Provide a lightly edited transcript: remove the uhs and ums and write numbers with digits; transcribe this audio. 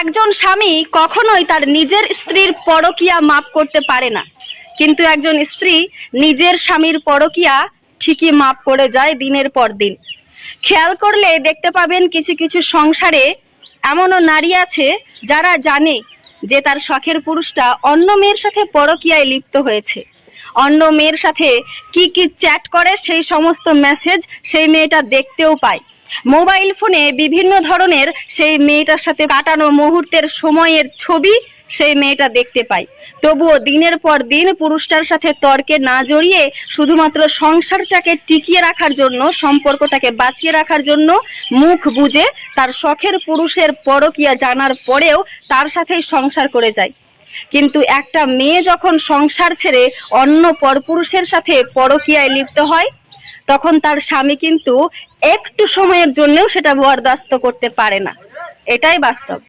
একজন স্বামী কখনোই তার নিজের স্ত্রীর পরকীয়া মাপ করতে পারে না, কিন্তু একজন স্ত্রী নিজের স্বামীর পরকীয়া ঠিকই মাপ করে যায় দিনের পর দিন। খেয়াল করলে দেখতে পাবেন কিছু কিছু সংসারে এমনও নারী আছে যারা জানে যে তার শখের পুরুষটা অন্য মেয়ের সাথে পরকীয়ায় লিপ্ত হয়েছে, অন্য মেয়ের সাথে কি কি চ্যাট করে সেই সমস্ত মেসেজ সেই মেয়েটা দেখতেও পায়। মোবাইল ফোনে বিভিন্ন ধরনের সেই মেয়েটার সাথে কাটানো মুহূর্তের সময়ের ছবি সেই মেয়েটা দেখতে পায়। তবুও দিনের পর দিন পুরুষটার সাথে তর্কে না জড়িয়ে শুধুমাত্র সংসারটাকে টিকিয়ে রাখার জন্য, সম্পর্কটাকে বাঁচিয়ে রাখার জন্য মুখ বুজে তার শখের পুরুষের পরকীয়া জানার পরেও তার সাথেই সংসার করে যায়। কিন্তু একটা মেয়ে যখন সংসার ছেড়ে অন্য পরপুরুষের সাথে পরকীয়ায় লিপ্ত হয়, তখন তার স্বামী কিন্তু একটু সময়ের জন্যও সেটা বরদাস্ত করতে পারে না। এটাই বাস্তব।